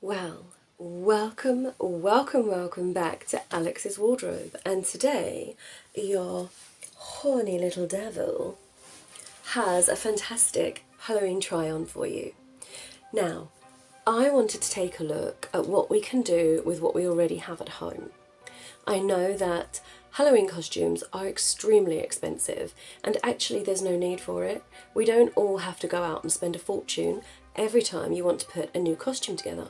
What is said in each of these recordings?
Well, welcome back to Alex's Wardrobe. And today, your horny little devil has a fantastic Halloween try-on for you. Now, I wanted to take a look at what we can do with what we already have at home. I know that Halloween costumes are extremely expensive, and actually there's no need for it. We don't all have to go out and spend a fortune every time you want to put a new costume together.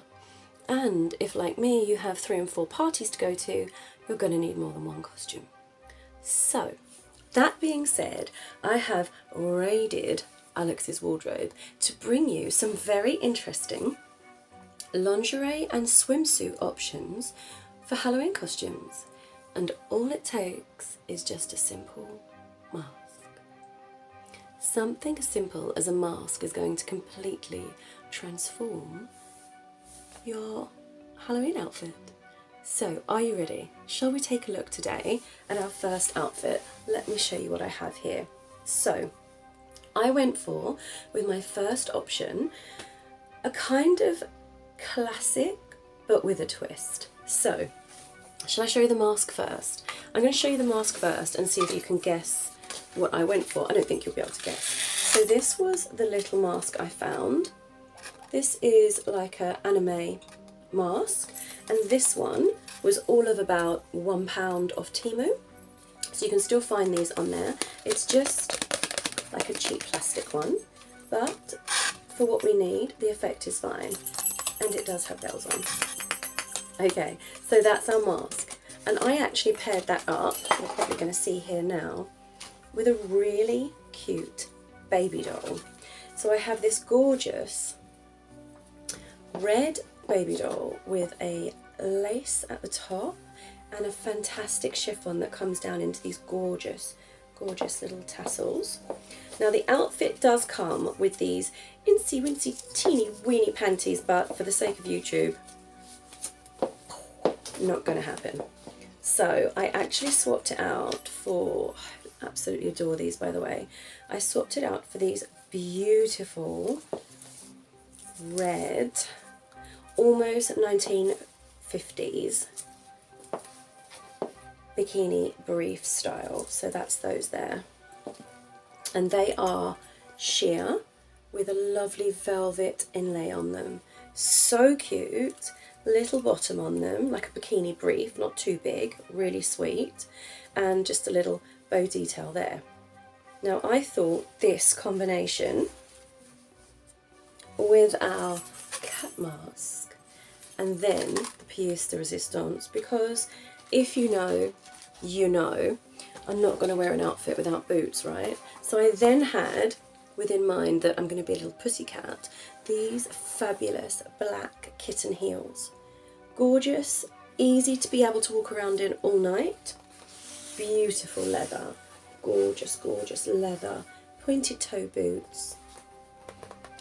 And if, like me, you have 3 and 4 parties to go to, you're going to need more than one costume. So, that being said, I have raided Alex's Wardrobe to bring you some very interesting lingerie and swimsuit options for Halloween costumes. And all it takes is just a simple mask. Something as simple as a mask is going to completely transform your Halloween outfit. So, are you ready? Shall we take a look today at our first outfit? Let me show you what I have here. So, I went for, with my first option, a kind of classic but with a twist. So, shall I show you the mask first? I'm going to show you the mask first and see if you can guess what I went for. I don't think you'll be able to guess. So this was the little mask I found. This is like an anime mask, and this one was all of about £1 off Temu, so you can still find these on there. It's just like a cheap plastic one, but for what we need, the effect is fine, and it does have bells on. Okay, so that's our mask, and I actually paired that up, you're probably going to see here now, with a really cute baby doll. So I have this gorgeous red baby doll with a lace at the top and a fantastic chiffon that comes down into these gorgeous little tassels. Now the outfit does come with these incy wincy teeny weeny panties, but for the sake of YouTube, not going to happen. So I actually swapped it out for, I absolutely adore these by the way, I swapped it out for these beautiful red, almost 1950s bikini brief style. So that's those there. And they are sheer with a lovely velvet inlay on them. So cute. Little bottom on them, like a bikini brief, not too big, really sweet. And just a little bow detail there. Now I thought this combination with our cat mask and then the pièce de résistance, because if you know, you know, I'm not going to wear an outfit without boots, right? So I then had within mind that I'm going to be a little pussycat, these fabulous black kitten heels. Gorgeous, easy to be able to walk around in all night, beautiful leather, gorgeous leather, pointed toe boots.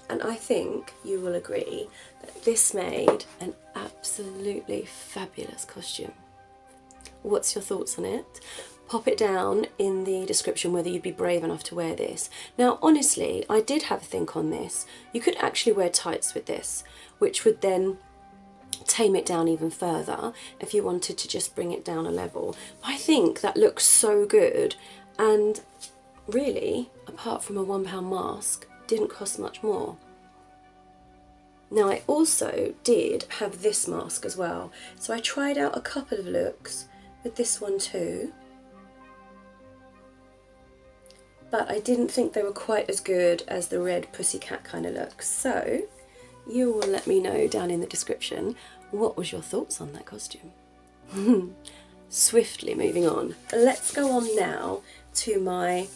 And I think you will agree that this made an absolutely fabulous costume. What's your thoughts on it? Pop it down in the description whether you'd be brave enough to wear this. Now honestly, I did have a think on this. You could actually wear tights with this, which would then tame it down even further if you wanted to just bring it down a level. But I think that looks so good, and really, apart from a £1 mask, didn't cost much more. Now I also did have this mask as well, so I tried out a couple of looks with this one too, but I didn't think they were quite as good as the red pussycat kind of look. So you will let me know down in the description what was your thoughts on that costume. Swiftly moving on, let's go on now to my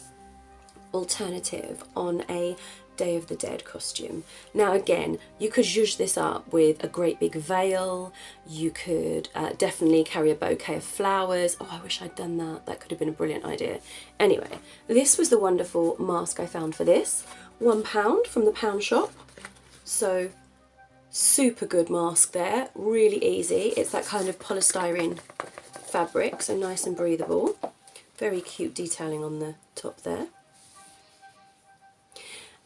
alternative on a Day of the Dead costume. Now again, you could zhuzh this up with a great big veil, you could definitely carry a bouquet of flowers. Oh, I wish I'd done that, that could have been a brilliant idea. Anyway, this was the wonderful mask I found for this, £1 from the pound shop. So super good mask there, really easy. It's that kind of polystyrene fabric, so nice and breathable. Very cute detailing on the top there.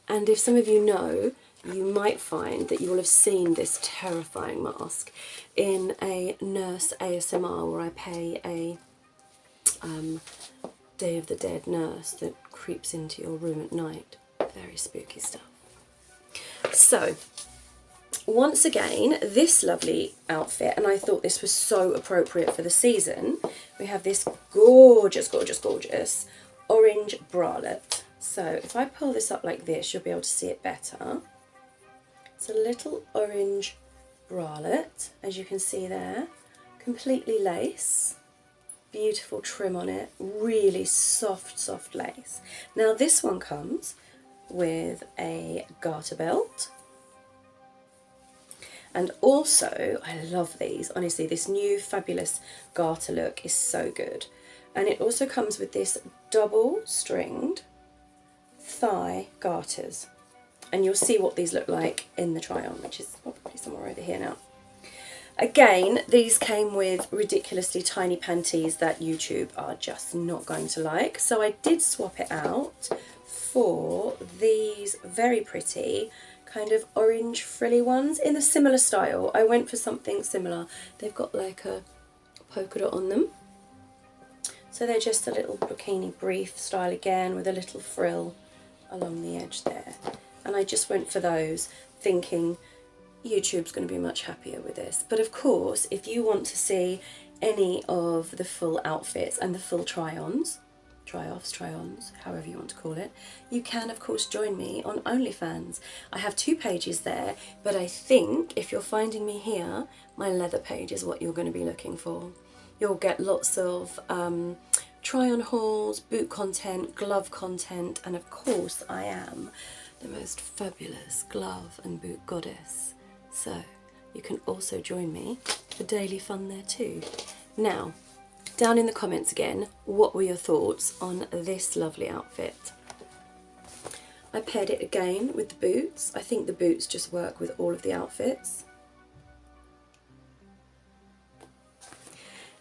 And if some of you know, you might find that you will have seen this terrifying mask in a nurse ASMR where I pay a Day of the Dead nurse that creeps into your room at night. Very spooky stuff. So, once again, this lovely outfit, and I thought this was so appropriate for the season, we have this gorgeous, gorgeous, gorgeous orange bralette. So if I pull this up like this, you'll be able to see it better. It's a little orange bralette, as you can see there, completely lace, beautiful trim on it, really soft, soft lace. Now this one comes with a garter belt. And also, I love these, honestly, this new fabulous garter look is so good. And it also comes with this double stringed thigh garters. And you'll see what these look like in the try on, which is probably somewhere over here now. Again, these came with ridiculously tiny panties that YouTube are just not going to like. So I did swap it out for these very pretty kind of orange frilly ones in a similar style. I went for something similar. They've got like a polka dot on them. So they're just a little bikini brief style again with a little frill along the edge there. And I just went for those thinking YouTube's going to be much happier with this. But of course, if you want to see any of the full outfits and the full try-ons, try-offs, try-ons, however you want to call it, you can of course join me on OnlyFans. I have 2 pages there, but I think if you're finding me here, my leather page is what you're going to be looking for. You'll get lots of try-on hauls, boot content, glove content, and of course I am the most fabulous glove and boot goddess. So you can also join me for daily fun there too. Now, down in the comments again, what were your thoughts on this lovely outfit? I paired it again with the boots. I think the boots just work with all of the outfits.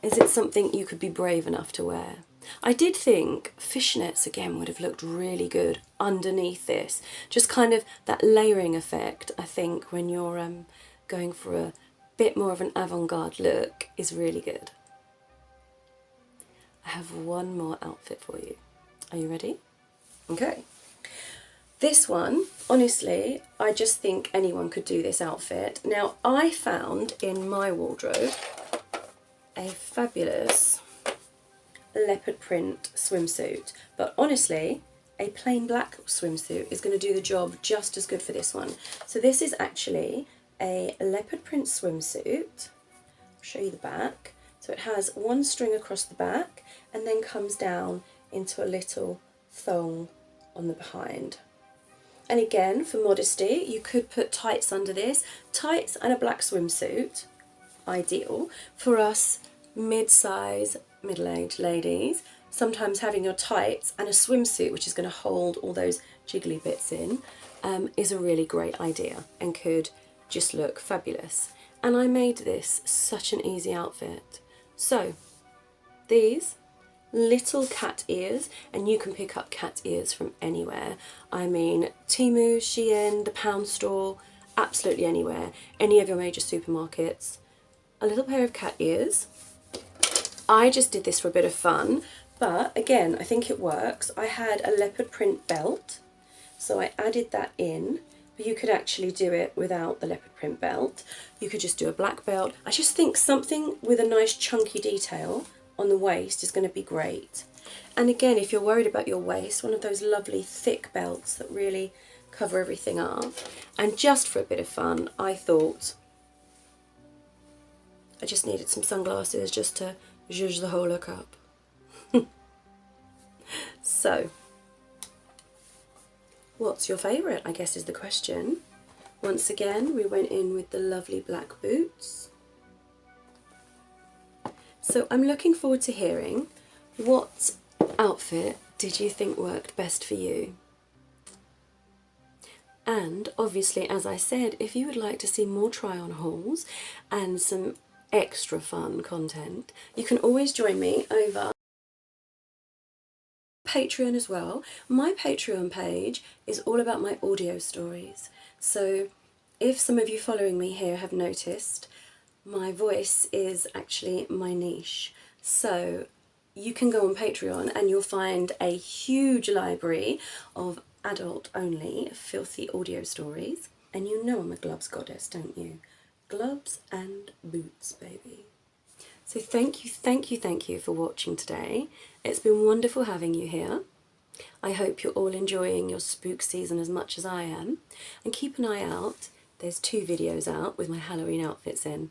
Is it something you could be brave enough to wear? I did think fishnets again would have looked really good underneath this. Just kind of that layering effect, I think, when you're going for a bit more of an avant-garde look is really good. I have one more outfit for you. Are you ready? Okay. This one, honestly, I just think anyone could do this outfit. Now, I found in my wardrobe a fabulous leopard print swimsuit, but honestly a plain black swimsuit is going to do the job just as good for this one. So this is actually a leopard print swimsuit. I'll show you the back. So it has one string across the back and then comes down into a little thong on the behind. And again, for modesty, you could put tights under this. Tights and a black swimsuit, ideal for us mid-size, middle-aged ladies. Sometimes having your tights and a swimsuit which is going to hold all those jiggly bits in is a really great idea and could just look fabulous. And I made this such an easy outfit. So these little cat ears, and you can pick up cat ears from anywhere. I mean Temu, Shein, the Pound Store, absolutely anywhere, any of your major supermarkets. A little pair of cat ears. I just did this for a bit of fun, but again, I think it works. I had a leopard print belt, so I added that in, but you could actually do it without the leopard print belt. You could just do a black belt. I just think something with a nice chunky detail on the waist is going to be great. And again, if you're worried about your waist, one of those lovely thick belts that really cover everything up. And just for a bit of fun, I thought I just needed some sunglasses just to zhuzh the whole look up. So, what's your favourite, I guess is the question. Once again, we went in with the lovely black boots. So I'm looking forward to hearing what outfit did you think worked best for you. And obviously, as I said, if you would like to see more try-on hauls and some extra fun content, you can always join me over Patreon as well. My Patreon page is all about my audio stories. So if some of you following me here have noticed, my voice is actually my niche. So you can go on Patreon and you'll find a huge library of adult only filthy audio stories. And you know I'm a gloves goddess, don't you? Gloves and boots, baby. So thank you for watching today. It's been wonderful having you here. I hope you're all enjoying your spook season as much as I am. And keep an eye out, there's 2 videos out with my Halloween outfits in.